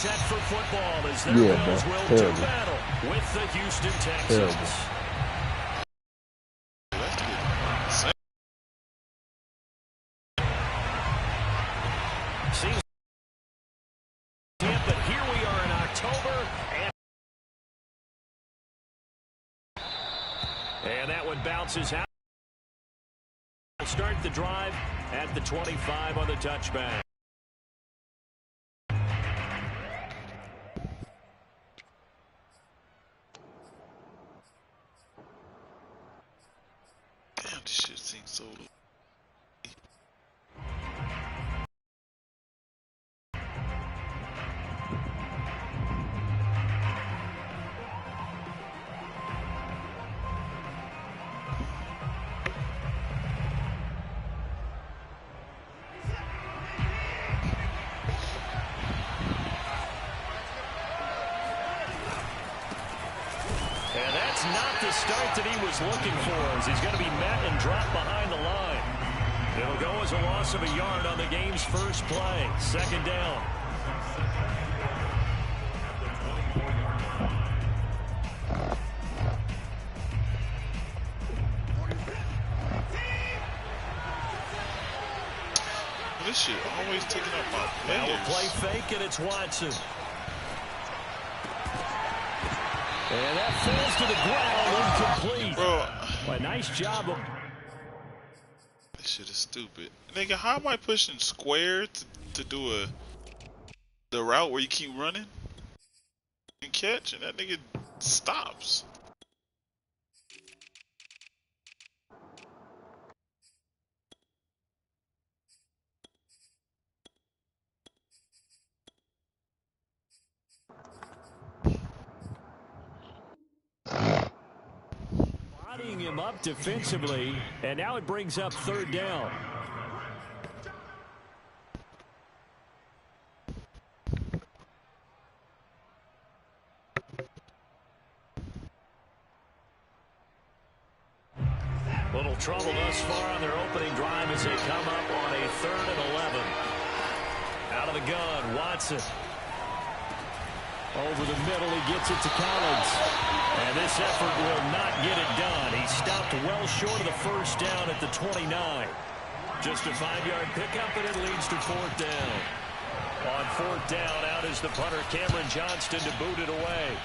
set for football as their Bills will do battle with the Houston Texans. Seems but here we are in October, and that one bounces out. We'll start the drive at the 25 on the touchback. Damn, this shit seems so. Not the start that he was looking for, as he's going to be met and dropped behind the line. It'll go as a loss of a yard on the game's first play. Second down. This shit always taking up my players. Now we'll play fake, and it's Watson. And that falls to the ground, incomplete. Bro, a nice job of... This shit is stupid. Nigga, how am I pushing square to do the route where you keep running and catch, and that nigga stops? Bodying him up defensively, and now it brings up third down. Little trouble thus far on their opening drive as they come up on a 3rd and 11. Out of the gun, Watson. Over the middle, he gets it to Collins. And this effort will not get it done. He stopped well short of the first down at the 29. Just a 5-yard pickup, and it leads to 4th down. On 4th down, out is the punter, Cameron Johnston, to boot it away.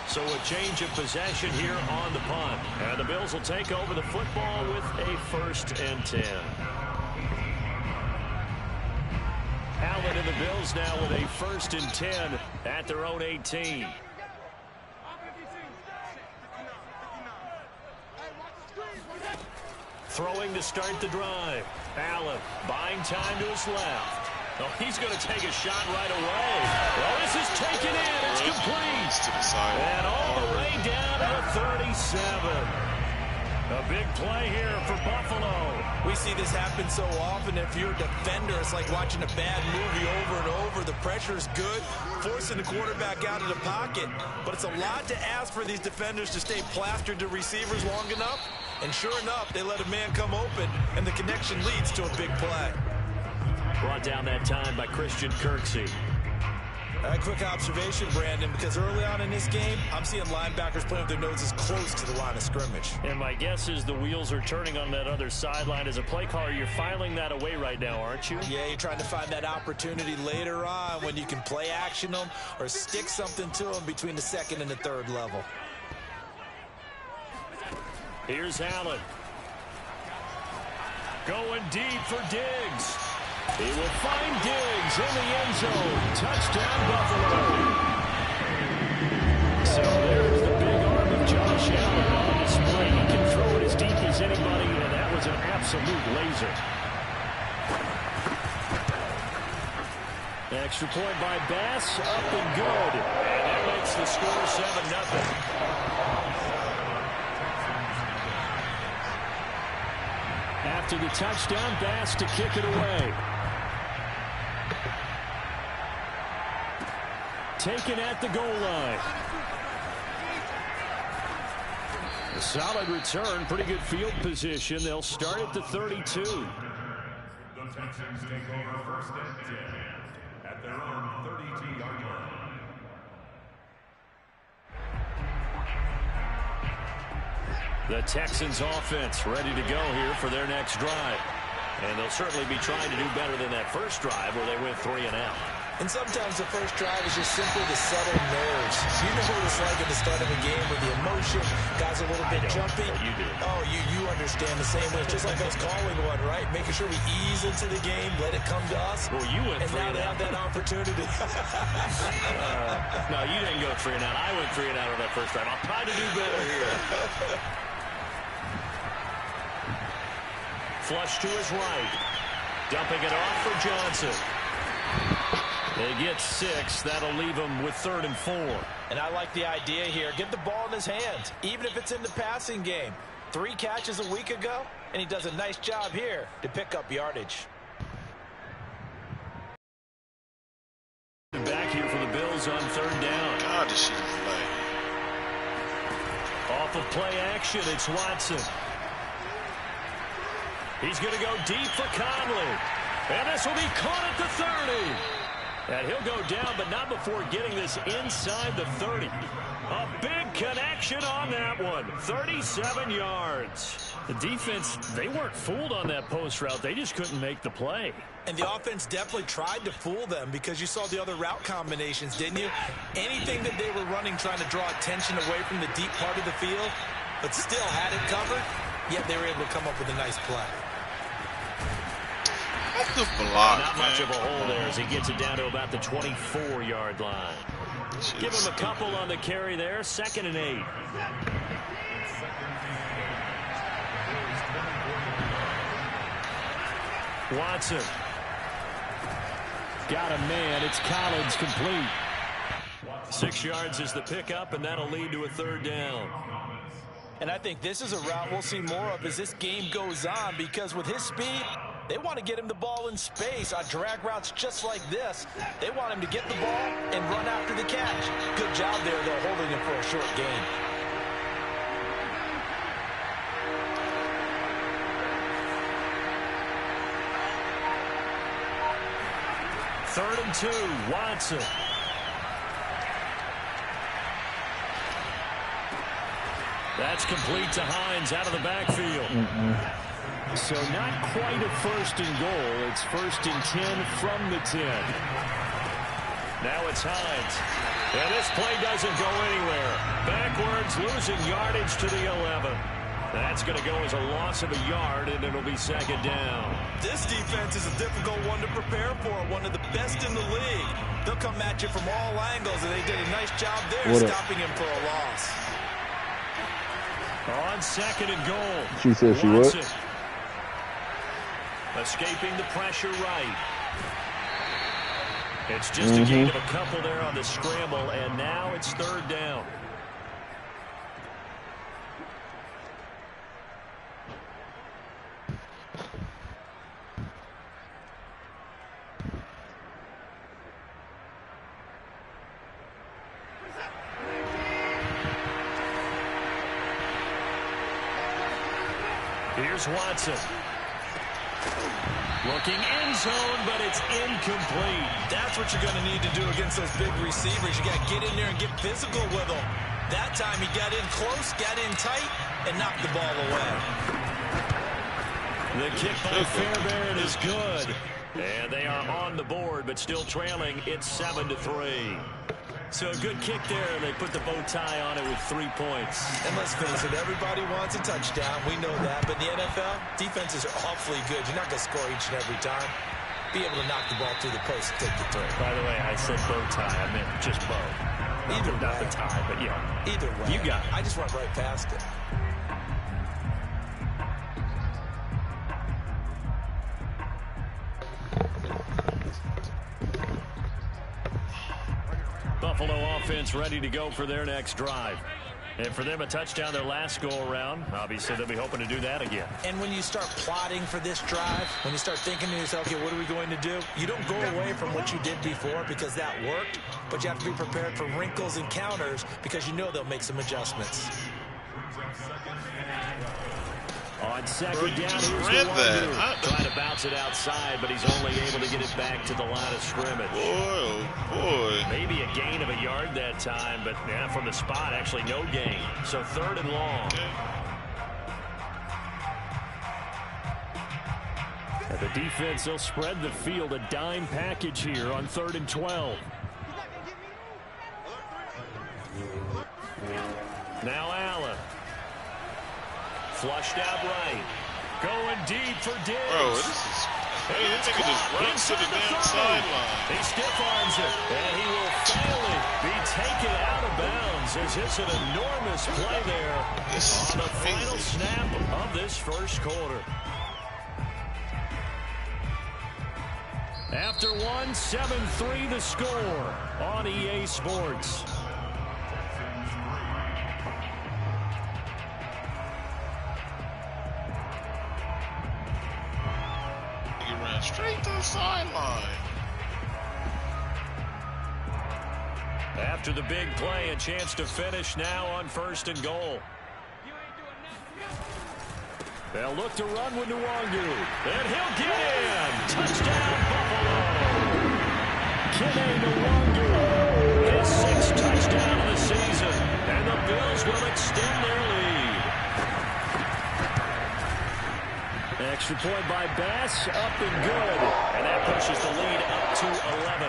So a change of possession here on the punt. And the Bills will take over the football with a 1st and 10. Allen and the Bills now with a 1st and 10 at their own 18. Throwing to start the drive. Allen buying time to his left. Oh, he's going to take a shot right away. Well, this is taken in. It's complete. To the side. And all the way down to the 37. A big play here for Buffalo. We see this happen so often. If you're a defender, it's like watching a bad movie over and over. The pressure is good, forcing the quarterback out of the pocket. But it's a lot to ask for these defenders to stay plastered to receivers long enough. And sure enough, they let a man come open, and the connection leads to a big play. Brought down that time by Christian Kirksey. A quick observation, Brandon, because early on in this game, I'm seeing linebackers playing with their noses close to the line of scrimmage. And my guess is the wheels are turning on that other sideline. As a play caller, you're filing that away right now, aren't you? Yeah, you're trying to find that opportunity later on when you can play action them or stick something to them between the 2nd and the 3rd level. Here's Allen. Going deep for Diggs. He will find Diggs in the end zone. Touchdown, Buffalo. So there's the big arm of Josh Allen on display. He can throw it as deep as anybody, and that was an absolute laser. Extra point by Bass, up and good. And that makes the score 7-0. After the touchdown, Bass to kick it away. Taken at the goal line. A solid return, pretty good field position. They'll start at the 32. Texans take over first and 10 at their own 32-yard line. The Texans offense ready to go here for their next drive. And they'll certainly be trying to do better than that first drive where they went 3 and out. And sometimes the first drive is just simply to settle nerves. You know what it's like at the start of a game with the emotion, guys a little bit jumpy. You do. Oh, you understand the same way. It's just like us calling one, right? Making sure we ease into the game, let it come to us. Well, you went 3 and and now they out. have that opportunity. No, you didn't go 3 and out. I went 3 and out on that first drive. I'll try to do better here. Flush to his right. Dumping it off for Johnson. They get 6. That'll leave them with 3rd and 4. And I like the idea here. Get the ball in his hands, even if it's in the passing game. 3 catches a week ago, and he does a nice job here to pick up yardage. Back here for the Bills on 3rd down. God, this shit is flag. Off of play action, it's Watson. He's going to go deep for Conley. And this will be caught at the 30. And he'll go down, but not before getting this inside the 30. A big connection on that one. 37 yards. The defense, they weren't fooled on that post route. They just couldn't make the play. And the offense definitely tried to fool them because you saw the other route combinations, didn't you? Anything that they were running trying to draw attention away from the deep part of the field, but still had it covered, yet they were able to come up with a nice play. The block, not man. much of a hole there as he gets it down to about the 24-yard line. Give him a couple on the carry there. 2nd and 8. Watson. Got a man. It's Collins complete. 6 yards is the pickup, and that'll lead to a 3rd down. And I think this is a route we'll see more of as this game goes on, because with his speed, they want to get him the ball in space on drag routes just like this. They want him to get the ball and run after the catch. Good job there, though, holding him for a short gain. Third and 2, Watson. That's complete to Hines out of the backfield. So not quite a 1st and goal. It's 1st and 10 from the 10. Now it's Hines. And this play doesn't go anywhere. Backwards, losing yardage to the 11. That's going to go as a loss of a yard, and it'll be 2nd down. This defense is a difficult one to prepare for, one of the best in the league. They'll come at you from all angles, and they did a nice job there stopping him for a loss. On 2nd and goal. She said she would. Escaping the pressure right. It's just a gain of a couple there on the scramble, and now it's 3rd down. Here's Watson. Looking end zone, but it's incomplete. That's what you're going to need to do against those big receivers. You got to get in there and get physical with them. That time he got in close, got in tight, and knocked the ball away. The kick by Fairbairn is good. And they are on the board, but still trailing. It's 7-3. So a good kick there, and they put the bow tie on it with 3 points. And let's face it, everybody wants a touchdown. We know that. But in the NFL, defenses are awfully good. You're not going to score each and every time. Be able to knock the ball through the post and take the throw. By the way, I said bow tie. I meant just bow. Either not way. the tie, but yeah. Either way. You got it. I just went right past it. Buffalo offense ready to go for their next drive. And for them, a touchdown their last go-around. Obviously, they'll be hoping to do that again. And when you start plotting for this drive, when you start thinking to yourself, okay, what are we going to do? You don't go away from what you did before because that worked, but you have to be prepared for wrinkles and counters because you know they'll make some adjustments. On second Bro, you down, just here's read the that. trying to bounce it outside, but he's only able to get it back to the line of scrimmage. Boy, oh boy. Maybe a gain of a yard that time, but yeah, from the spot, actually no gain. So 3rd and long. Okay. And the defense, they'll spread the field, a dime package here on 3rd and 12. Now Allen. Flushed out right. Going deep for Diggs. Bro, this is... Hey, this nigga just runs to the damn sideline. He stiff arms it, and he will finally be taken out of bounds as it's an enormous play there on the final snap of this first quarter. After one, 7-3 the score on EA Sports. He ran straight to the sideline. After the big play, a chance to finish now on 1st and goal. They'll look to run with Nwangu, and he'll get in. Touchdown, Buffalo. Kene Nwangu, his 6th touchdown of the season, and the Bills will extend their lead. Extra point by Bass, up and good, and that pushes the lead up to 11.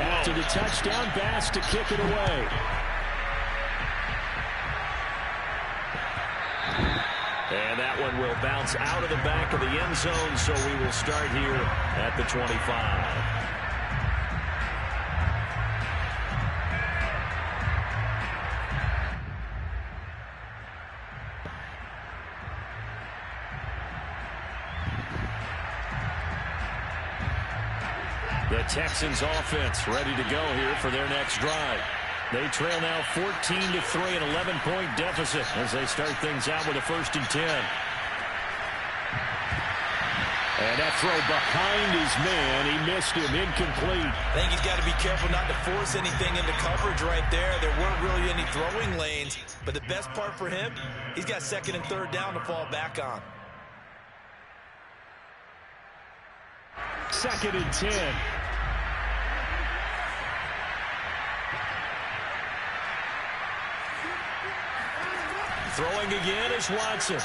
After the touchdown, Bass to kick it away. And that one will bounce out of the back of the end zone, so we will start here at the 25. The Texans offense ready to go here for their next drive. They trail now 14-3, an 11-point deficit as they start things out with a 1st and 10. And that throw behind his man, he missed him, incomplete. I think he's got to be careful not to force anything into coverage right there. There weren't really any throwing lanes, but the best part for him, he's got 2nd and 3rd down to fall back on. 2nd and 10. Throwing again is Watson.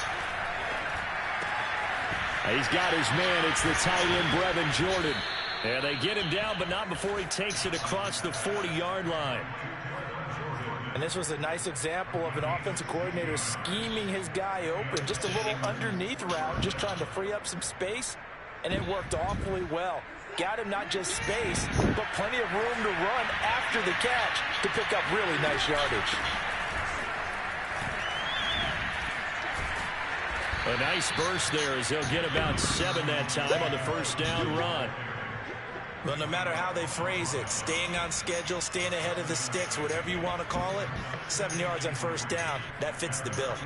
He's got his man. It's the tight end, Brevin Jordan. And they get him down, but not before he takes it across the 40-yard line. And this was a nice example of an offensive coordinator scheming his guy open. Just a little underneath route, just trying to free up some space. And it worked awfully well. Got him not just space, but plenty of room to run after the catch to pick up really nice yardage. A nice burst there as they'll get about 7 that time on the 1st down run. Well, no matter how they phrase it, staying on schedule, staying ahead of the sticks, whatever you want to call it, 7 yards on 1st down, that fits the bill.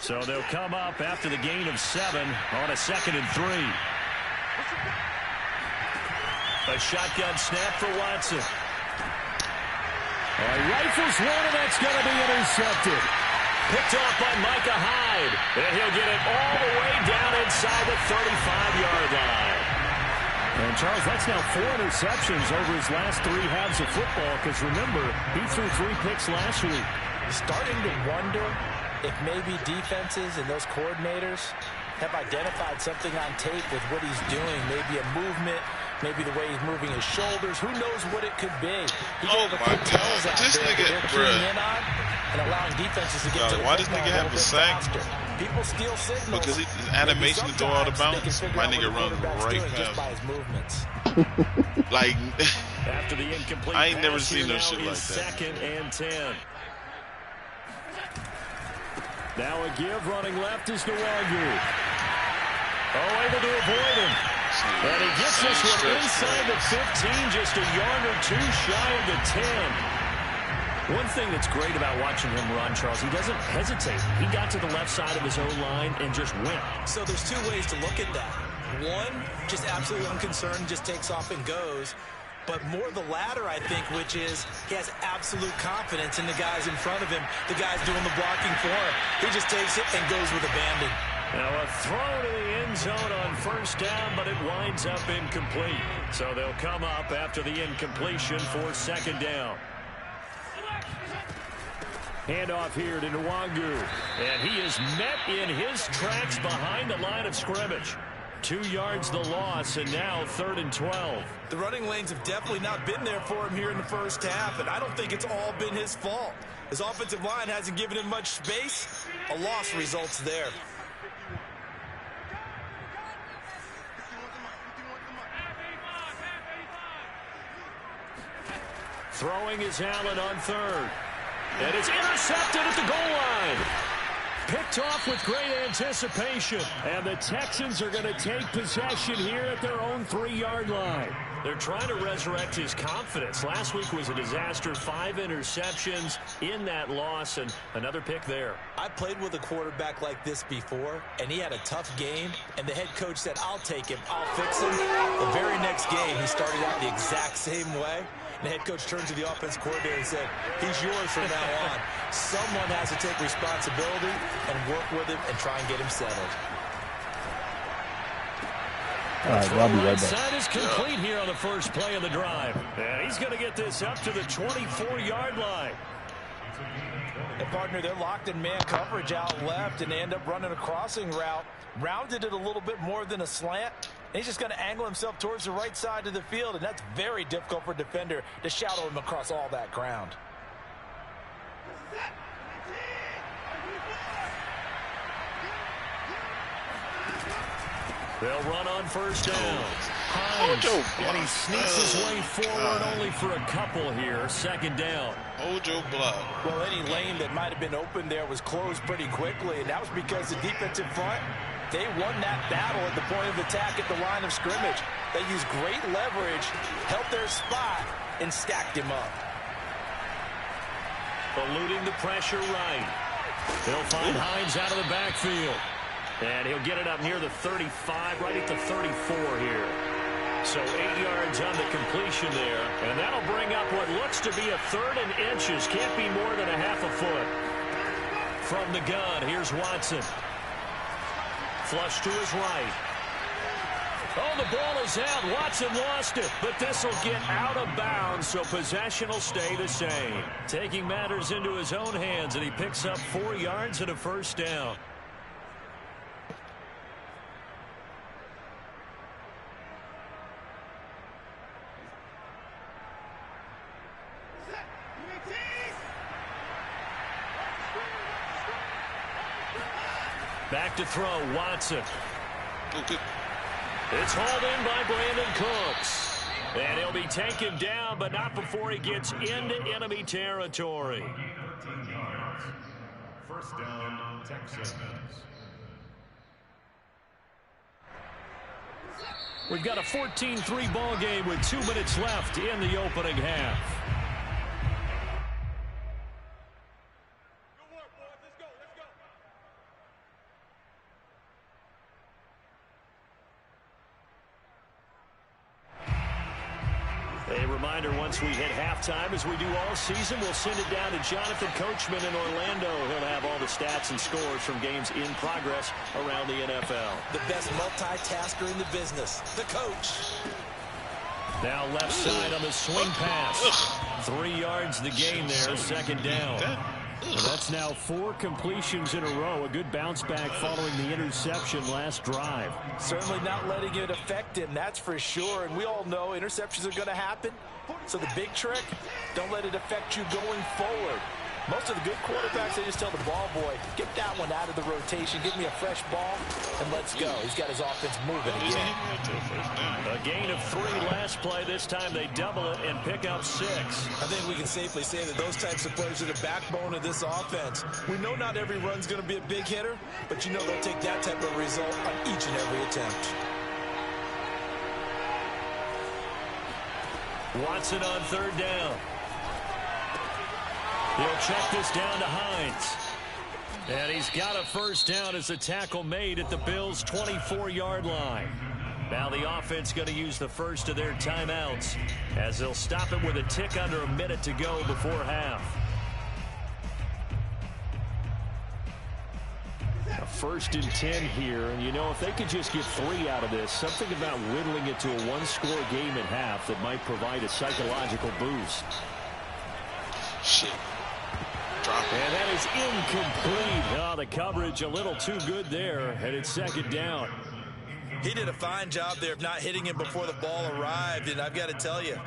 So they'll come up after the gain of 7 on a 2nd and 3. A shotgun snap for Watson. Rifles one, and that's going to be intercepted. Picked off by Micah Hyde. And he'll get it all the way down inside the 35-yard line. And, Charles, that's now 4 interceptions over his last 3 halves of football, because, remember, he threw 3 picks last week. Starting to wonder if maybe defenses and those coordinators have identified something on tape with what he's doing, maybe a movement, maybe the way he's moving his shoulders. Who knows what it could be? He oh my God, this nigga, bruh. And allowing defenses to get to the why does nigga have a sack? People steal signals. Because his animation to throw out of bounds, my nigga runs right just by past. his movements. Like, After the incomplete I ain't never pass, seen no now shit like is that. 2nd and 10. Now a give, running left is Nwangu. Able to avoid him. And he gets this one inside the 15, just a yard or 2 shy of the 10. One thing that's great about watching him run, Charles, he doesn't hesitate. He got to the left side of his own line and just went. So there's 2 ways to look at that. One, just absolutely unconcerned, just takes off and goes. but more the latter, I think, which is he has absolute confidence in the guys in front of him, the guys doing the blocking for him. He just takes it and goes with abandon. Now a throw to the end zone on first down, but it winds up incomplete. So they'll come up after the incompletion for second down. Handoff here to Nwangu. And he is met in his tracks behind the line of scrimmage. 2 yards the loss, and now 3rd and 12. The running lanes have definitely not been there for him here in the first half, and I don't think it's all been his fault. His offensive line hasn't given him much space. A loss results there. Throwing is Allen on 3rd. And it's intercepted at the goal line. Picked off with great anticipation. And the Texans are going to take possession here at their own 3-yard line. They're trying to resurrect his confidence. Last week was a disaster. 5 interceptions in that loss, and another pick there. I played with a quarterback like this before, and he had a tough game, and the head coach said, I'll take him, I'll fix him. The very next game, he started out the exact same way. And the head coach turned to the offense coordinator and said, he's yours from now on. Someone has to take responsibility and work with him and try and get him settled. All right, well, I'll be right back. Side is complete here on the first play of the drive. And he's going to get this up to the 24-yard line. And partner, they're locked in man coverage out left, and they end up running a crossing route. Rounded it a little bit more than a slant. And he's just going to angle himself towards the right side of the field, and that's very difficult for a defender to shadow him across all that ground. They'll run on first down. Hines, and he sneaks his way forward only for a couple here. Second down. Hold your block. Well, any lane that might have been open there was closed pretty quickly, and that was because the defensive front, they won that battle at the point of attack at the line of scrimmage. They used great leverage, held their spot, and stacked him up. Eluding the pressure right. They'll find Hines out of the backfield. And he'll get it up near the 35, right at the 34 here. So 8 yards on the completion there. And that'll bring up what looks to be a 3rd and inches. Can't be more than a half a foot. From the gun, here's Watson. Flush to his right. Oh, the ball is out. Watson lost it. But this will get out of bounds, so possession will stay the same. Taking matters into his own hands, and he picks up 4 yards and a first down. Back to throw, Watson. It's hauled in by Brandon Cooks. And he'll be taken down, but not before he gets into enemy territory. 13 yards. First down, Texans. We've got a 14-3 ball game with 2 minutes left in the opening half. A reminder, once we hit halftime, as we do all season, we'll send it down to Jonathan Coachman in Orlando. He'll have all the stats and scores from games in progress around the NFL. The best multitasker in the business, the coach. Now left side on the swing pass. 3 yards the gain there, second down. And that's now 4 completions in a row. A good bounce back following the interception last drive. Certainly not letting it affect him, that's for sure. And we all know interceptions are going to happen. So the big trick, don't let it affect you going forward. Most of the good quarterbacks, they just tell the ball boy, get that one out of the rotation, give me a fresh ball, and let's go. He's got his offense moving again. A gain of 3 last play. This time they double it and pick up 6. I think we can safely say that those types of players are the backbone of this offense. We know not every run's going to be a big hitter, but you know they'll take that type of result on each and every attempt. Watson on 3rd down. He'll check this down to Hines. And he's got a first down as the tackle made at the Bills' 24-yard line. Now the offense going to use the first of their timeouts as they'll stop it with a tick under a minute to go before half. A 1st and 10 here, and you know, if they could just get 3 out of this, something about whittling it to a one-score game at half that might provide a psychological boost. Shit. Drop it. And that is incomplete. Oh, the coverage a little too good there, and it's 2nd down. He did a fine job there of not hitting him before the ball arrived, and I've got to tell you,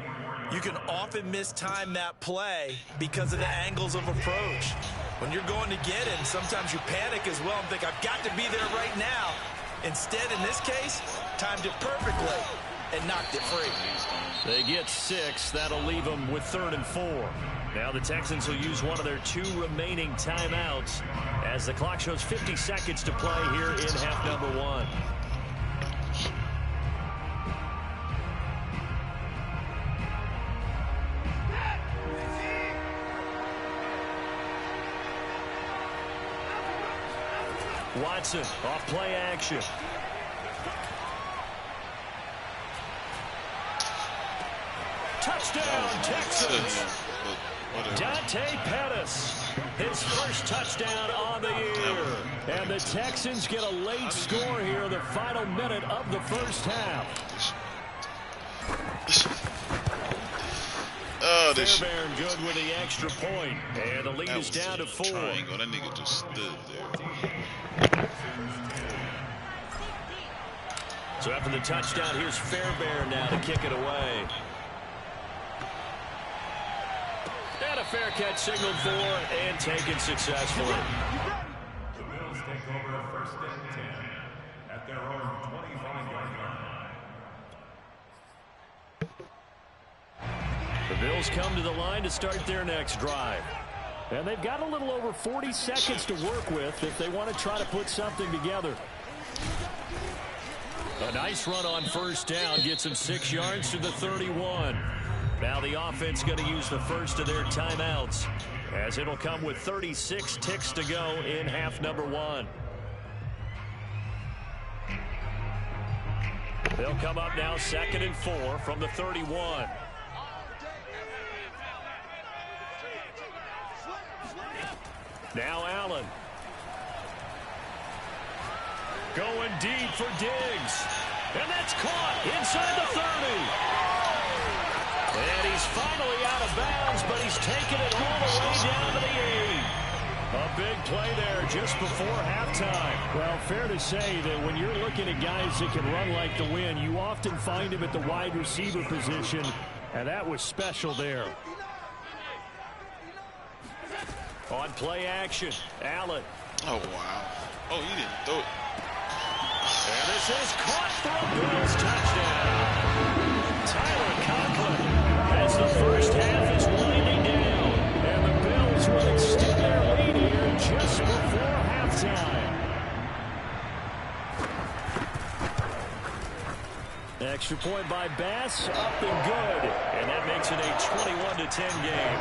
you can often mistime that play because of the angles of approach. When you're going to get him, sometimes you panic as well and think, I've got to be there right now. Instead, in this case, timed it perfectly and knocked it free. They get 6. That'll leave them with 3rd and 4. Now the Texans will use one of their 2 remaining timeouts as the clock shows 50 seconds to play here in half number 1. Watson off play action. Touchdown, Texans. Dante Pettis, his first touchdown on the year. And the Texans get a late score here in the final minute of the first half. Oh, this Fairbairn good with the extra point. And the lead is down to 4. Triangle. That nigga just stood there. So after the touchdown, here's Fairbairn now to kick it away. And a fair catch signaled for and taken successfully. The Bills take over 1st and 10 at their own 25-yard line. The Bills come to the line to start their next drive. And they've got a little over 40 seconds to work with if they want to try to put something together. A nice run on 1st down gets them 6 yards to the 31. Now the offense going to use the first of their timeouts as it'll come with 36 ticks to go in half number 1. They'll come up now 2nd and 4 from the 31. Now Allen. Going deep for Diggs. And that's caught inside the 30. And he's finally out of bounds, but he's taken it all the way down to the 8. A big play there just before halftime. Well, fair to say that when you're looking at guys that can run like the wind, you often find him at the wide receiver position, and that was special there. On play action, Allen. Oh, wow. Oh, he didn't throw it. And this is caught for a Bills touchdown. Tyler Conklin as the first half is winding down. And the Bills will extend their lead here just before halftime. Extra point by Bass, up and good. And that makes it a 21-10 game.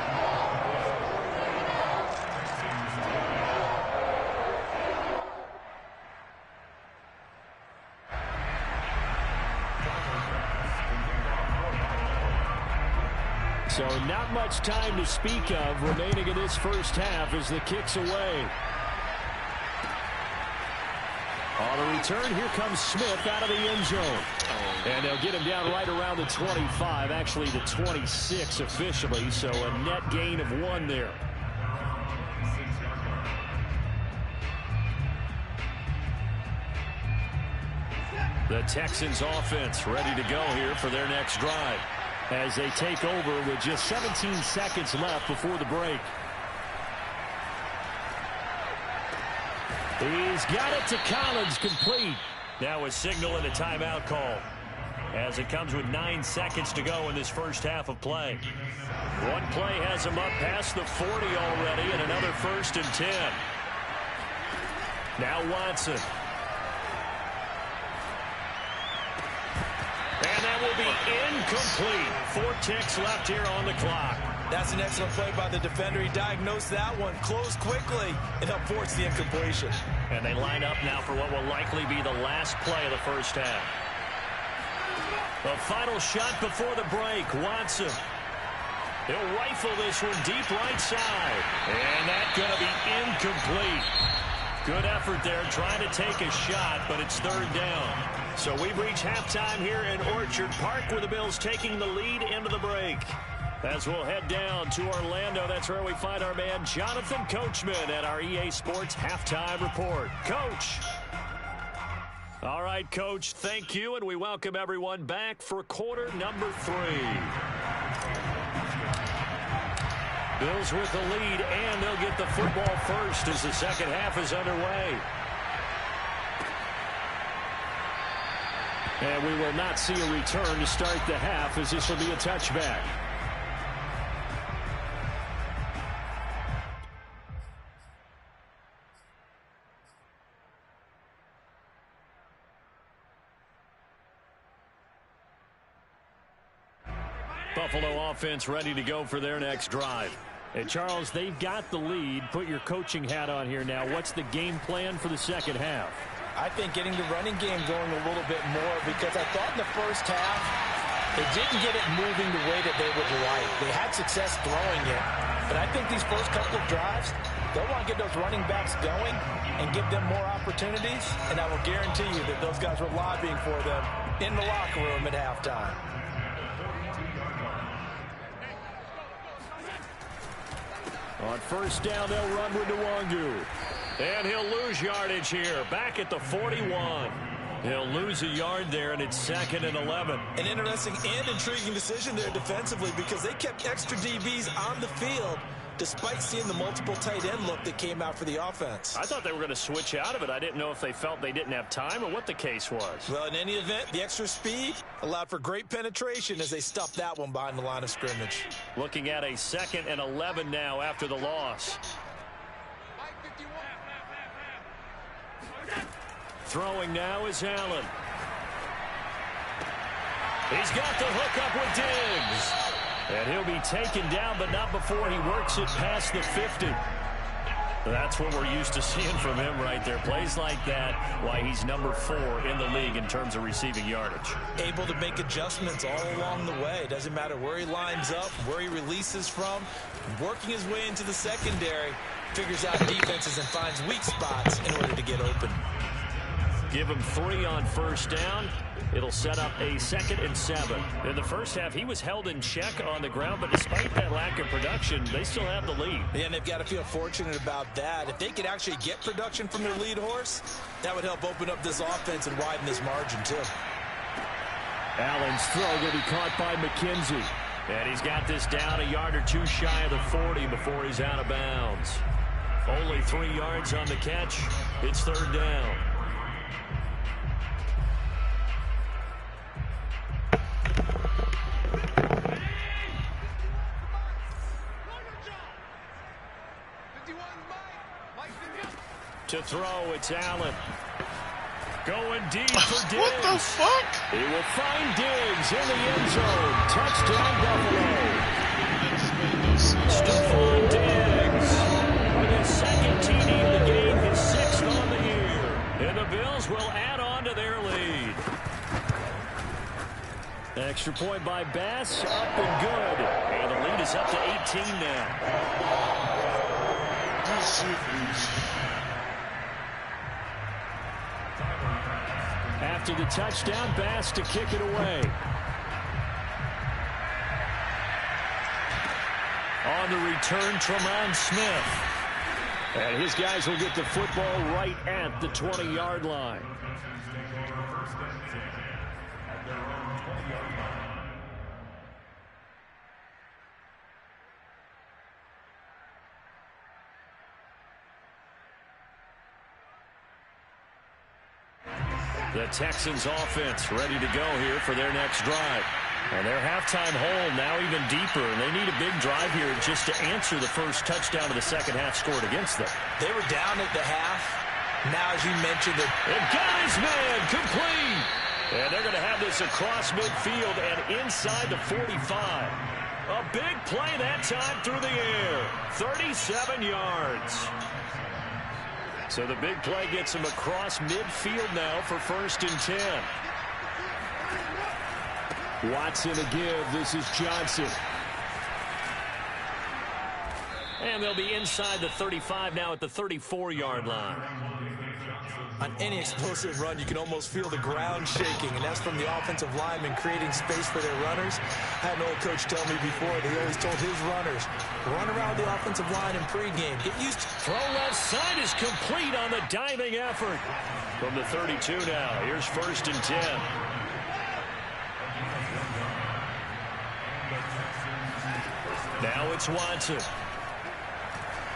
So not much time to speak of remaining in this first half as the kick's away. On the return, here comes Smith out of the end zone. And they'll get him down right around the 25, actually the 26 officially, so a net gain of 1 there. The Texans offense ready to go here for their next drive as they take over with just 17 seconds left before the break. He's got it to Collins, complete. Now a signal and a timeout call as it comes with 9 seconds to go in this first half of play. One play has him up past the 40 already and another 1st and 10. Now Watson. And that will be incomplete. 4 ticks left here on the clock. That's an excellent play by the defender. He diagnosed that one, closed quickly, and helped force the incompletion. And they line up now for what will likely be the last play of the first half. A final shot before the break. Watson. He'll rifle this one deep right side. And that's going to be incomplete. Good effort there trying to take a shot, but it's third down. So we've reached halftime here in Orchard Park with the Bills taking the lead into the break. As we'll head down to Orlando, that's where we find our man Jonathan Coachman at our EA Sports Halftime Report. Coach. All right, Coach, thank you, and we welcome everyone back for quarter number 3. Bills with the lead, and they'll get the football first as the second half is underway. And we will not see a return to start the half, as this will be a touchback. Buffalo offense ready to go for their next drive. Hey, Charles, they've got the lead. Put your coaching hat on here now. What's the game plan for the second half? I think getting the running game going a little bit more, because I thought in the first half they didn't get it moving the way that they would like. They had success throwing it, but I think these first couple of drives, they'll want to get those running backs going and give them more opportunities, and I will guarantee you that those guys were lobbying for them in the locker room at halftime. On first down, they'll run with Nwangu. And he'll lose yardage here. Back at the 41. He'll lose a yard there, and it's 2nd and 11. An interesting and intriguing decision there defensively, because they kept extra DBs on the field despite seeing the multiple tight end look that came out for the offense. I thought they were going to switch out of it. I didn't know if they felt they didn't have time or what the case was. Well, in any event, the extra speed allowed for great penetration as they stuffed that one behind the line of scrimmage. Looking at a 2nd and 11 now after the loss. Throwing now is Allen. He's got the hook up with Diggs. And he'll be taken down, but not before he works it past the 50. That's what we're used to seeing from him right there. Plays like that, why he's number 4 in the league in terms of receiving yardage. Able to make adjustments all along the way. Doesn't matter where he lines up, where he releases from. Working his way into the secondary, figures out defenses and finds weak spots in order to get open. Give him 3 on first down. It'll set up a 2nd and 7. In the first half, he was held in check on the ground, but despite that lack of production, they still have the lead. Yeah, and they've got to feel fortunate about that. If they could actually get production from their lead horse, that would help open up this offense and widen this margin, too. Allen's throw going to be caught by McKenzie. And he's got this down a yard or 2 shy of the 40 before he's out of bounds. Only 3 yards on the catch. It's 3rd down. To throw, it's Allen. Going deep for Diggs. What the fuck? He will find Diggs in the end zone. Touchdown, Buffalo. Stephon Diggs with his 2nd TD of the game, his 6th on the year. And the Bills will add on to their lead. Extra point by Bass, up and good. And the lead is up to 18 now. After the touchdown, Bass to kick it away. On the return, Tremont Smith. And his guys will get the football right at the 20-yard line. The Texans offense ready to go here for their next drive. And their halftime hole now even deeper, and they need a big drive here just to answer the first touchdown of the second half scored against them. They were down at the half. Now, as you mentioned, and got his man complete. And they're going to have this across midfield and inside the 45. A big play that time through the air. 37 yards. So the big play gets him across midfield now for 1st and 10. Watson to give. This is Johnson. And they'll be inside the 35 now at the 34-yard line. On any explosive run, you can almost feel the ground shaking, and that's from the offensive linemen creating space for their runners. I had an old coach tell me before, they always told his runners, run around the offensive line in pregame. Get used to throw left side is complete on the diving effort. From the 32 now, here's 1st and 10. Now it's Watson.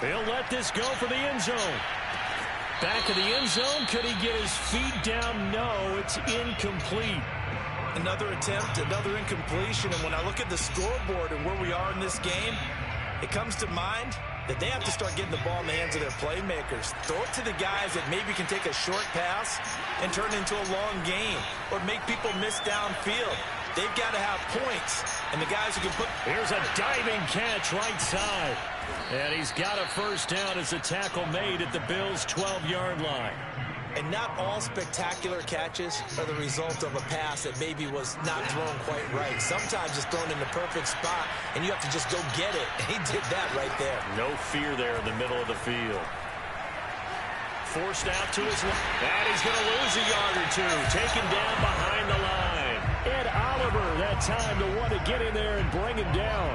He'll let this go for the end zone. Back of the end zone. Could he get his feet down? No, it's incomplete. another attempt, another incompletion. And when I look at the scoreboard and where we are in this game, it comes to mind that they have to start getting the ball in the hands of their playmakers. Throw it to the guys that maybe can take a short pass and turn it into a long game or make people miss downfield. They've got to have points, and the guys who can put... Here's a diving catch right side. And he's got a first down as a tackle made at the Bills' 12-yard line. And not all spectacular catches are the result of a pass that maybe was not thrown quite right. Sometimes it's thrown in the perfect spot, and you have to just go get it. And he did that right there. No fear there in the middle of the field. Forced out to his left. And he's going to lose a yard or two. Taken down behind the line. Ed Oliver, that time to want to get in there and bring him down.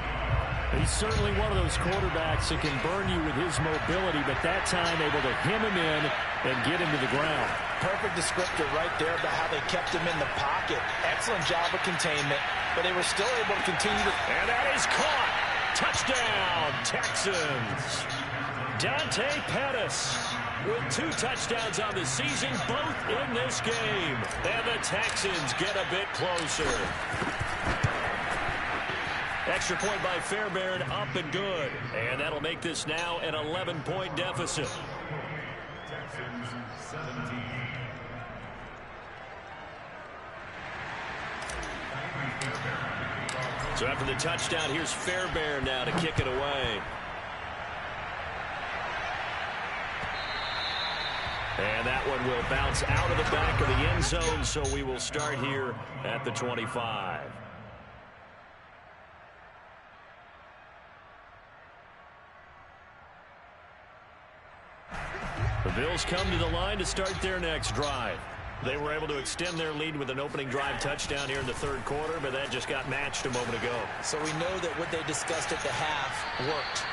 He's certainly one of those quarterbacks that can burn you with his mobility, but that time able to hem him in and get him to the ground. Perfect descriptor right there about how they kept him in the pocket. Excellent job of containment, but they were still able to continue to... And that is caught. Touchdown, Texans. Dante Pettis with 2 touchdowns on the season, both in this game. And the Texans get a bit closer. Extra point by Fairbairn, up and good. And that'll make this now an 11-point deficit. Texans 17. So after the touchdown, here's Fairbairn now to kick it away. And that one will bounce out of the back of the end zone, so we will start here at the 25. The Bills come to the line to start their next drive. They were able to extend their lead with an opening drive touchdown here in the third quarter, but that just got matched a moment ago. So we know that what they discussed at the half worked.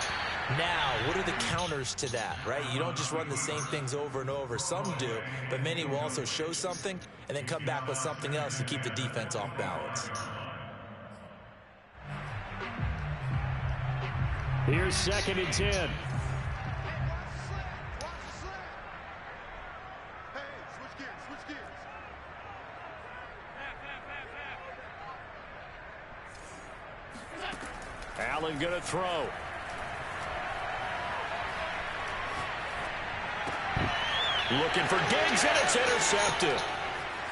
Now, what are the counters to that, right? You don't just run the same things over and over. Some do, but many will also show something and then come back with something else to keep the defense off balance. Here's 2nd and 10. Allen going to throw. Looking for Diggs, and it's intercepted.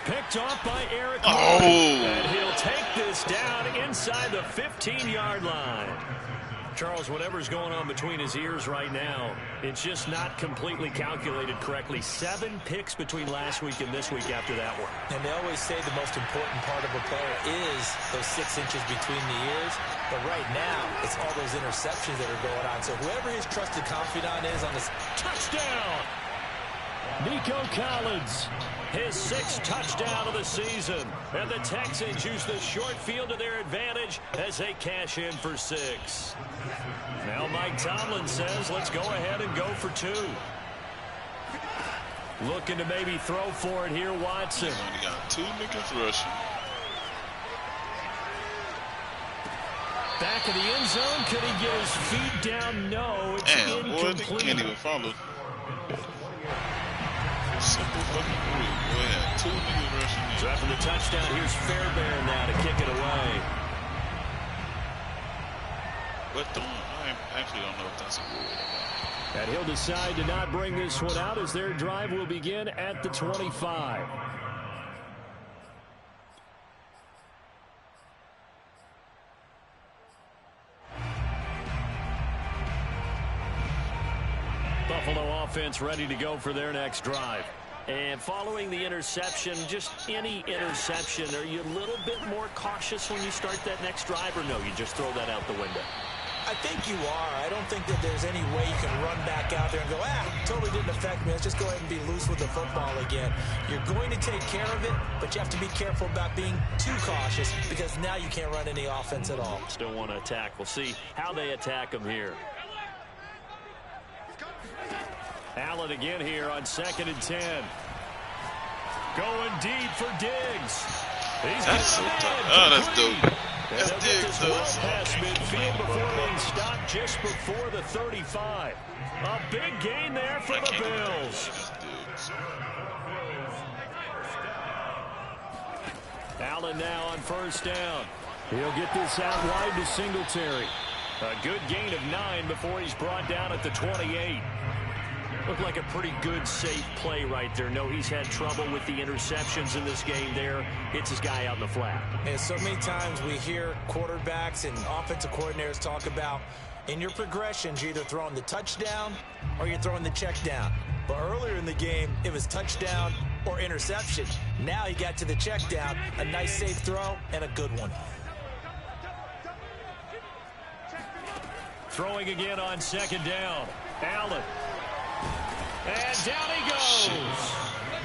Picked off by Eric. Oh! And he'll take this down inside the 15-yard line. Charles, whatever's going on between his ears right now, it's just not completely calculated correctly. 7 picks between last week and this week after that one. And they always say the most important part of a player is those 6 inches between the ears. But right now, it's all those interceptions that are going on. So whoever his trusted confidant is on this touchdown, Nico Collins, his 6th touchdown of the season. And the Texans use the short field to their advantage as they cash in for 6. Now Mike Tomlin says, let's go ahead and go for 2. Looking to maybe throw for it here, Watson. He's only got 2 niggas rushing. Back of the end zone. Could he get his feet down? No, it's incomplete. Boy, they can't even follow. Simple fucking move, boy. Had 2 niggas rushing. So after the touchdown, here's Fairbairn now to kick it away. But I actually don't know if that's a rule or not. And he'll decide to not bring this one out as their drive will begin at the 25. Buffalo offense ready to go for their next drive. And following the interception, just any interception, are you a little bit more cautious when you start that next drive, or no, you just throw that out the window? I think you are. I don't think that there's any way you can run back out there and go, totally didn't affect me. Let's just go ahead and be loose with the football again. You're going to take care of it, but you have to be careful about being too cautious because now you can't run any offense at all. Still want to attack. We'll see how they attack them here. Allen again here on 2nd and 10. Going deep for Diggs. That's so tough. Oh, that's dope. That's Diggs, though. Well past midfield before being stopped just before the 35. A big gain there for the Bills. Allen now on 1st down. He'll get this out wide to Singletary. A good gain of 9 before he's brought down at the 28. Looked like a pretty good, safe play right there. No, he's had trouble with the interceptions in this game there. Hits his guy out in the flat. And so many times we hear quarterbacks and offensive coordinators talk about in your progressions, you're either throwing the touchdown or you're throwing the check down. But earlier in the game, it was touchdown or interception. Now he got to the check down, a nice safe throw, and a good one. Throwing again on 2nd down. Allen. And down he goes.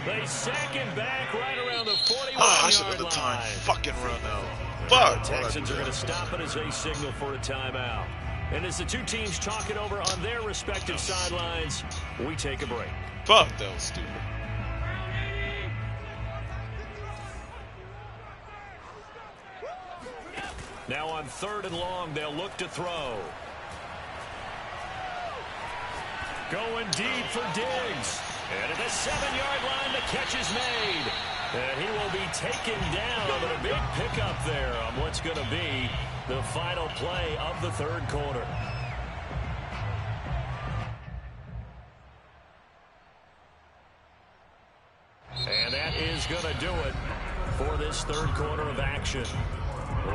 They sack him back right around the 41-yard line. Time. Fucking run out. Fuck. The Texans are going to stop it as they signal for a timeout. And as the two teams talk it over on their respective sidelines, we take a break. Fuck, that was stupid. Now on 3rd and long, they'll look to throw. Going deep for Diggs. And at the 7-yard line, the catch is made. And he will be taken down. But a big pickup there on what's going to be the final play of the 3rd quarter. And that is going to do it for this 3rd quarter of action.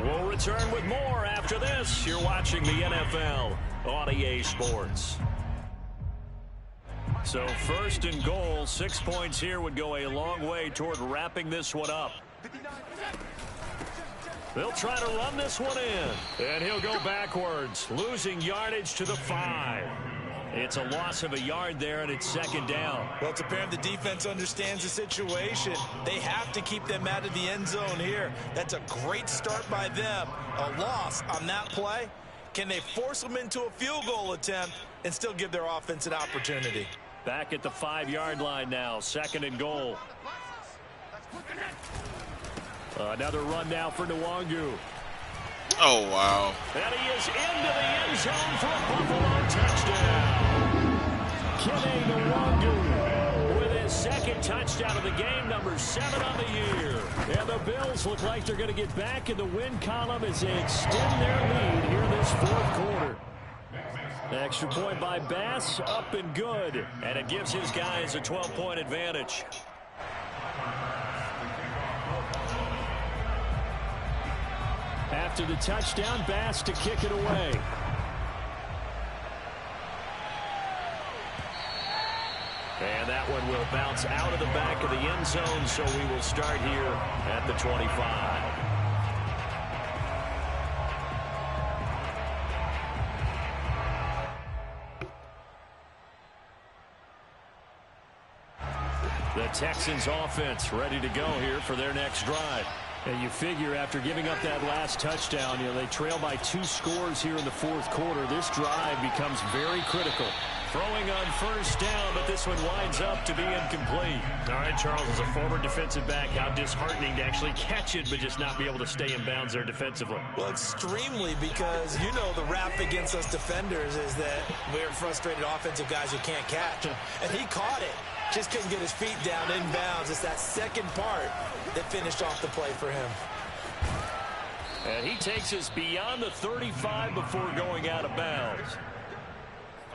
We'll return with more after this. You're watching the NFL on EA Sports. So 1st and goal, 6 points here would go a long way toward wrapping this one up. They'll try to run this one in. And he'll go backwards, losing yardage to the 5. It's a loss of a yard there, and it's 2nd down. Well, it's apparent the defense understands the situation. They have to keep them out of the end zone here. That's a great start by them. A loss on that play. Can they force them into a field goal attempt and still give their offense an opportunity? Back at the 5-yard line now, 2nd and goal. Another run now for Nwangu. Oh, wow. And he is into the end zone for a Buffalo touchdown. Kene Nwangu with his 2nd touchdown of the game, number 7 on the year. And the Bills look like they're going to get back in the win column as they extend their lead here this 4th quarter. Extra point by Bass, up and good. And it gives his guys a 12-point advantage. After the touchdown, Bass to kick it away. And that one will bounce out of the back of the end zone, so we will start here at the 25. The Texans offense ready to go here for their next drive. And you figure after giving up that last touchdown, they trail by 2 scores here in the 4th quarter. This drive becomes very critical. Throwing on 1st down, but this one winds up to be incomplete. All right, Charles, as a former defensive back, how disheartening to actually catch it, but just not be able to stay in bounds there defensively. Well, extremely, because the rap against us defenders is that we're frustrated offensive guys who can't catch. And he caught it. Just couldn't get his feet down in bounds. It's that second part that finished off the play for him. And he takes us beyond the 35 before going out of bounds.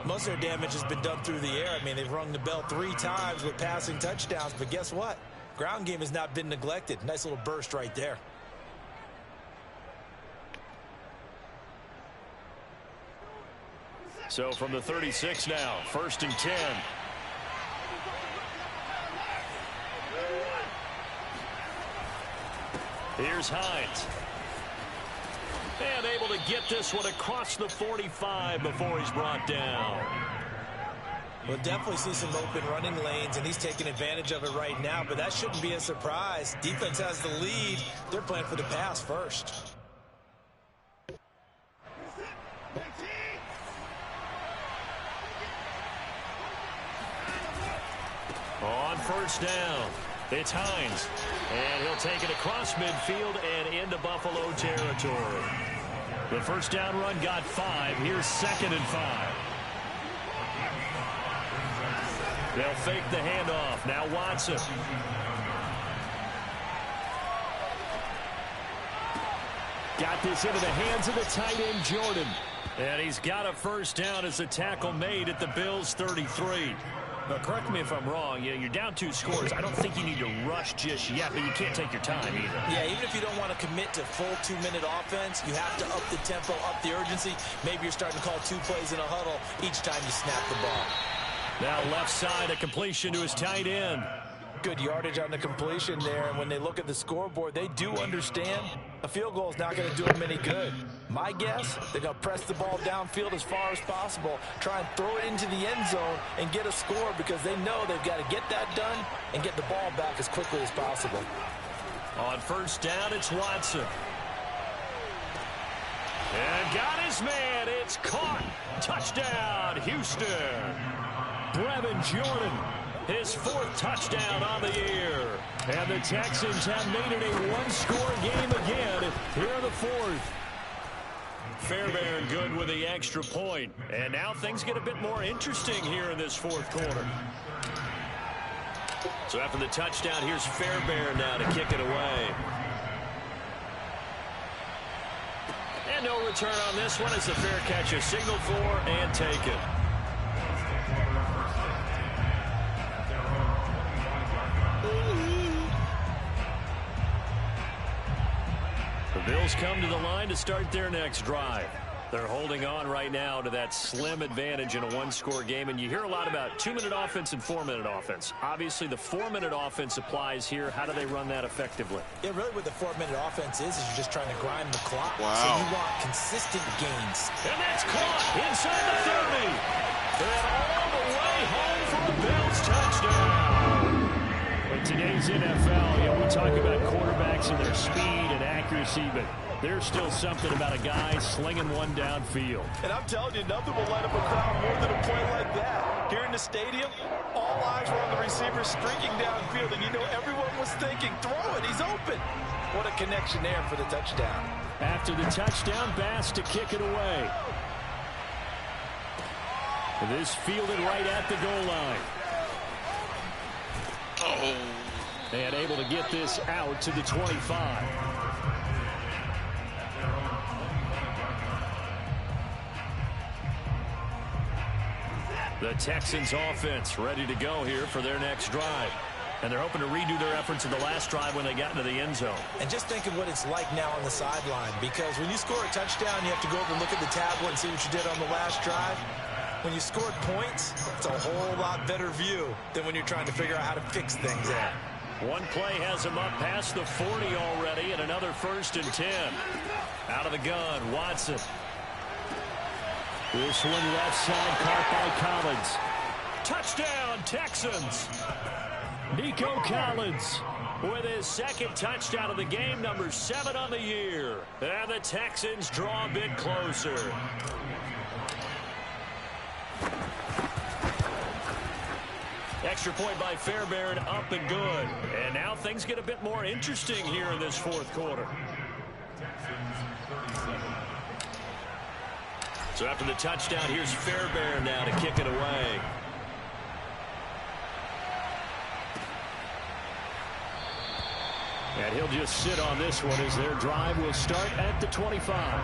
Most of their damage has been done through the air. I mean, they've rung the bell 3 times with passing touchdowns, but guess what? Ground game has not been neglected. Nice little burst right there. So from the 36 now, 1st and 10. Here's Hines. And able to get this one across the 45 before he's brought down. We'll definitely see some open running lanes, and he's taking advantage of it right now, but that shouldn't be a surprise. Defense has the lead. They're playing for the pass first. On first down, it's Hines. And he'll take it across midfield and into Buffalo territory. The first down run got 5. Here's 2nd and 5. They'll fake the handoff. Now Watson. Got this into the hands of the tight end, Jordan. And he's got a first down as the tackle made at the Bills' 33. Now, correct me if I'm wrong. You're down 2 scores. I don't think you need to rush just yet, but you can't take your time either. Yeah, even if you don't want to commit to full 2-minute offense, you have to up the tempo, up the urgency. Maybe you're starting to call 2 plays in a huddle each time you snap the ball. Now left side, a completion to his tight end. Good yardage on the completion there, and when they look at the scoreboard, they do understand a field goal is not going to do them any good. My guess, they're going to press the ball downfield as far as possible, try and throw it into the end zone and get a score because they know they've got to get that done and get the ball back as quickly as possible. On first down, it's Watson. And got his man. It's caught. Touchdown, Houston. Brevin Jordan, his 4th touchdown on the year. And the Texans have made it a 1-score game again here in the 4th. Fairbairn good with the extra point. And now things get a bit more interesting here in this 4th quarter. So after the touchdown, here's Fairbairn now to kick it away. And no return on this one. It's a fair catch, a signal for, and take it. The Bills come to the line to start their next drive. They're holding on right now to that slim advantage in a 1-score game, and you hear a lot about 2-minute offense and 4-minute offense. Obviously, the 4-minute offense applies here. How do they run that effectively? Yeah, really what the 4-minute offense is you're just trying to grind the clock. Wow. So you want consistent gains. And that's caught inside the 30. And all the way home for a Bills touchdown. In today's NFL, we talk about quarterbacks and their speed and accuracy, but there's still something about a guy slinging one downfield. And I'm telling you, nothing will light up a crowd more than a play like that. Here in the stadium, all eyes were on the receiver streaking downfield, and you know everyone was thinking, throw it, he's open. What a connection there for the touchdown. After the touchdown, Bass to kick it away. This fielded right at the goal line. Oh. And able to get this out to the 25. The Texans offense ready to go here for their next drive. And they're hoping to redo their efforts in the last drive when they got into the end zone. And just think of what it's like now on the sideline, because when you score a touchdown, you have to go over and look at the tablet and see what you did on the last drive. When you scored points, it's a whole lot better view than when you're trying to figure out how to fix things there. One play has him up past the 40 already, and another 1st and 10. Out of the gun, Watson. This one left side, caught by Collins. Touchdown, Texans. Nico Collins with his 2nd touchdown of the game, number 7 on the year. And the Texans draw a bit closer. Extra point by Fairbairn, up and good. And now things get a bit more interesting here in this 4th quarter. So after the touchdown, here's Fairbairn now to kick it away. And he'll just sit on this one as their drive will start at the 25.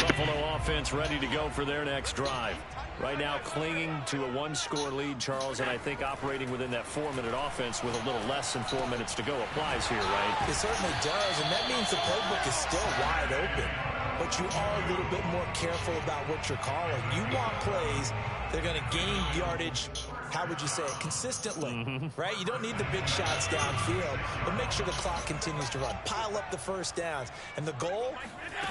Buffalo offense ready to go for their next drive. Right now clinging to a one-score lead, Charles, and I think operating within that 4-minute offense with a little less than 4 minutes to go applies here, right? It certainly does, and that means the playbook is still wide open. But you are a little bit more careful about what you're calling. You want plays that are going to gain yardage, how would you say it, consistently, right? You don't need the big shots downfield, but make sure the clock continues to run. Pile up the first downs. And the goal,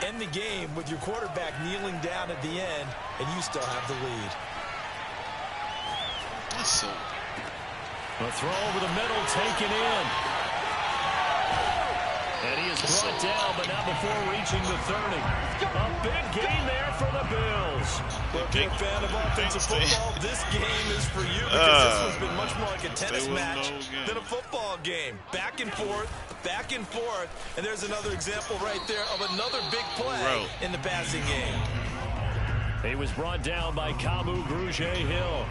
end the game with your quarterback kneeling down at the end, and you still have the lead. That's so... A throw over the middle, taken in. And he is brought down, but not before reaching the 30. A big gain there for the Bills. Well, if you're a fan of offensive football, this game is for you because this one's been much more like a tennis match than a football game. Back and forth, and there's another example right there of another big play in the passing game. He was brought down by Kamu Grugier-Hill.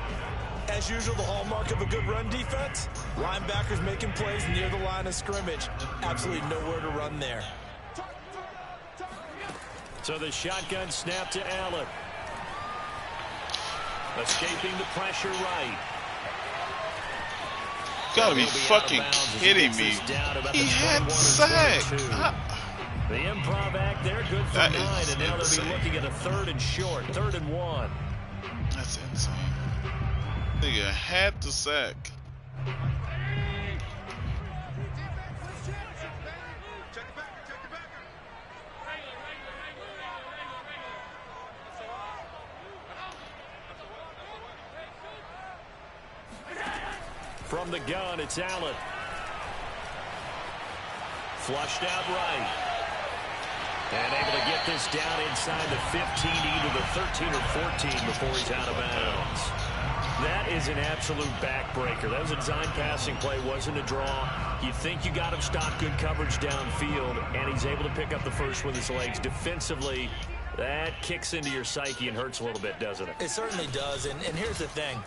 As usual, the hallmark of a good run defense, linebackers making plays near the line of scrimmage. Absolutely nowhere to run there. So the shotgun snap to Allen. Escaping the pressure right. You gotta be fucking kidding me. He had sack. The improv act there, good for 9, and now they'll be looking at a 3rd and short, 3rd and 1. That's insane. Nigga had the sack. From the gun, it's Allen. Flushed out right. And able to get this down inside the 15, either the 13 or 14 before he's out of bounds. That is an absolute backbreaker. That was a design passing play, wasn't a draw. You think you got him stopped, good coverage downfield, and he's able to pick up the first with his legs. Defensively, that kicks into your psyche and hurts a little bit, doesn't it? It certainly does, and here's the thing.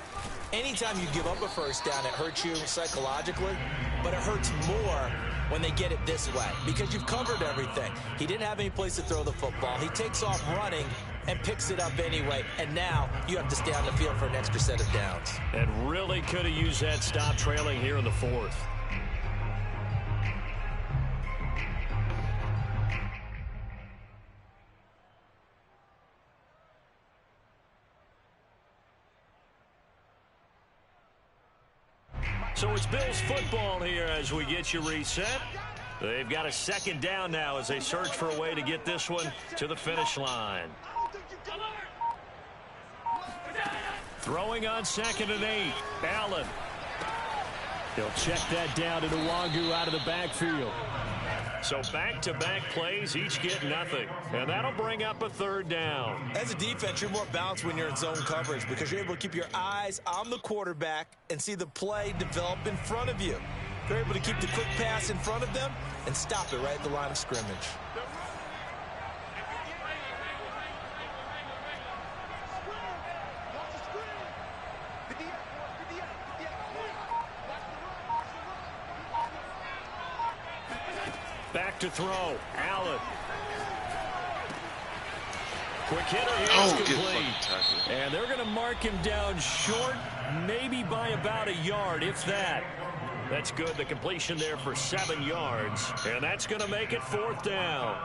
Anytime you give up a first down, it hurts you psychologically, but it hurts more when they get it this way because you've covered everything. He didn't have any place to throw the football. He takes off running and picks it up anyway, and now you have to stay on the field for an extra set of downs. And really could have used that stop trailing here in the 4th. So it's Bills football here as we get you reset. They've got a 2nd down now as they search for a way to get this one to the finish line. Throwing on 2nd and 8. Allen. He'll check that down to Nwangu out of the backfield. So back-to-back plays, each get nothing. And that'll bring up a 3rd down. As a defense, you're more balanced when you're in zone coverage because you're able to keep your eyes on the quarterback and see the play develop in front of you. They're able to keep the quick pass in front of them and stop it right at the line of scrimmage. Back to throw. Allen. Quick hitter here is complete. And they're going to mark him down short, maybe by about a yard, if that. That's good. The completion there for 7 yards. And that's going to make it 4th down.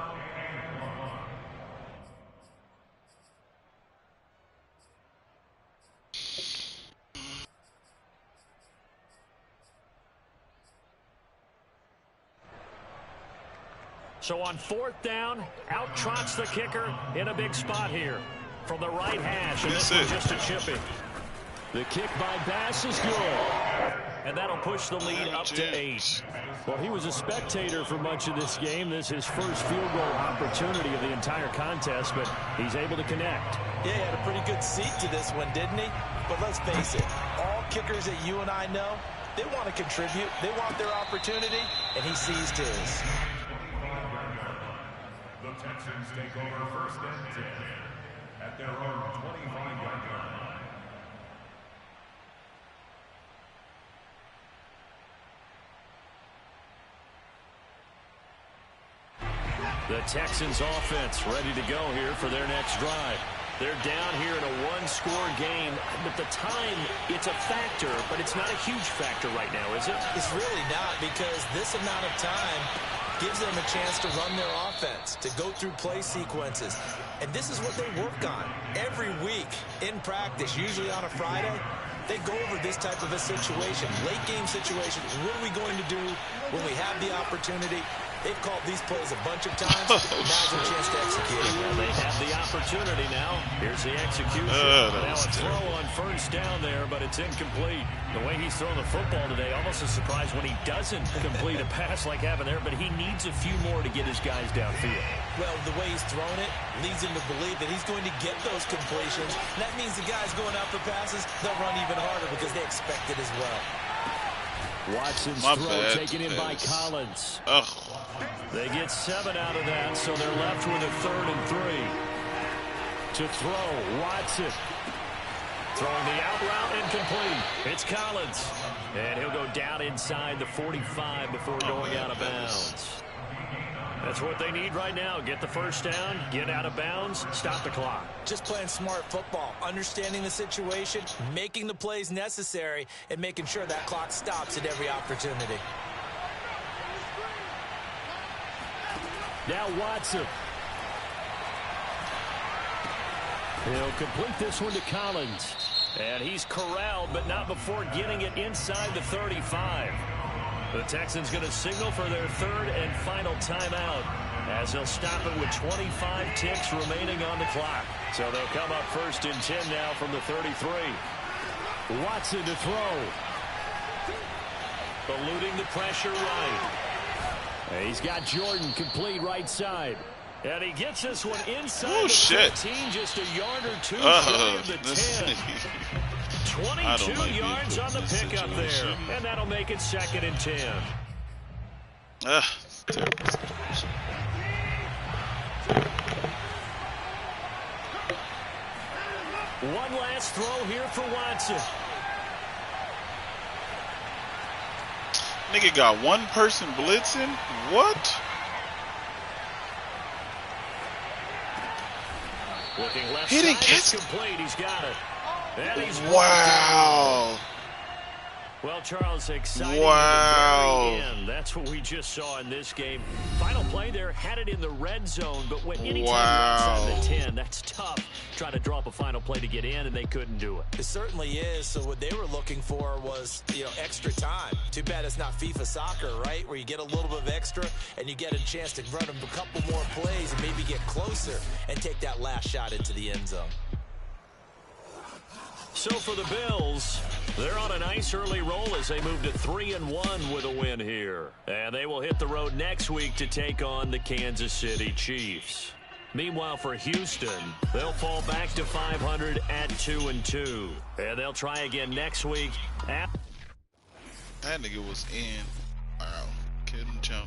So on 4th down, out trots the kicker in a big spot here from the right hash. And this one just a chipping. The kick by Bass is good. And that'll push the lead up to 8. Well, he was a spectator for much of this game. This is his first field goal opportunity of the entire contest, but he's able to connect. Yeah, he had a pretty good seat to this one, didn't he? But let's face it, all kickers that you and I know, they want to contribute. They want their opportunity, and he seized his. The Texans take over 1st and 10 at their own 25-yard line. The Texans offense ready to go here for their next drive. They're down here in a one-score game. But the time, it's a factor, but it's not a huge factor right now, is it? It's really not, because this amount of time gives them a chance to run their offense, to go through play sequences. And this is what they work on every week in practice, usually on a Friday. They go over this type of a situation, late game situation. What are we going to do when we have the opportunity? They've called these plays a bunch of times. Now's their chance to execute. Well, they have the opportunity now. Here's the execution. Now a throw on first down there, but it's incomplete. The way he's throwing the football today, almost a surprise when he doesn't complete a pass like happened there, but he needs a few more to get his guys downfield. Well, the way he's thrown it leads him to believe that he's going to get those completions. And that means the guys going out for passes, they'll run even harder because they expect it as well. Watson's throw taken in by Collins. They get 7 out of that, so they're left with a 3rd and 3. To throw, Watson. Throwing the out route incomplete. It's Collins. And he'll go down inside the 45 before going out of bounds. That's what they need right now. Get the first down, get out of bounds, stop the clock. Just playing smart football, understanding the situation, making the plays necessary, and making sure that clock stops at every opportunity. Now Watson. He'll complete this one to Collins. And he's corralled, but not before getting it inside the 35. The Texans going to signal for their 3rd and final timeout, as they'll stop it with 25 ticks remaining on the clock. So they'll come up 1st and 10 now from the 33. Watson to throw. Eluding the pressure right. He's got Jordan complete right side. And he gets this one inside the 15, just a yard or two shy of the 10. 22 yards on the pickup there. And that'll make it 2nd and 10. One last throw here for Watson. Nigga got one person blitzing? What? Looking left he didn't catch it. Complete. He's got it. And he's wow. Well, Charles, exciting wow. at the very end. That's what we just saw in this game. Final play there, had it in the red zone, but when anytime you're outside the 10, that's tough. Trying to draw up a final play to get in, and they couldn't do it. It certainly is. So what they were looking for was, extra time. Too bad it's not FIFA soccer, right? Where you get a little bit of extra, and you get a chance to run a couple more plays and maybe get closer and take that last shot into the end zone. So for the Bills, they're on a nice early roll as they move to 3-1 with a win here. And they will hit the road next week to take on the Kansas City Chiefs. Meanwhile, for Houston, they'll fall back to 500 at 2-2. And they'll try again next week. That nigga was in. Wow. Couldn't jump.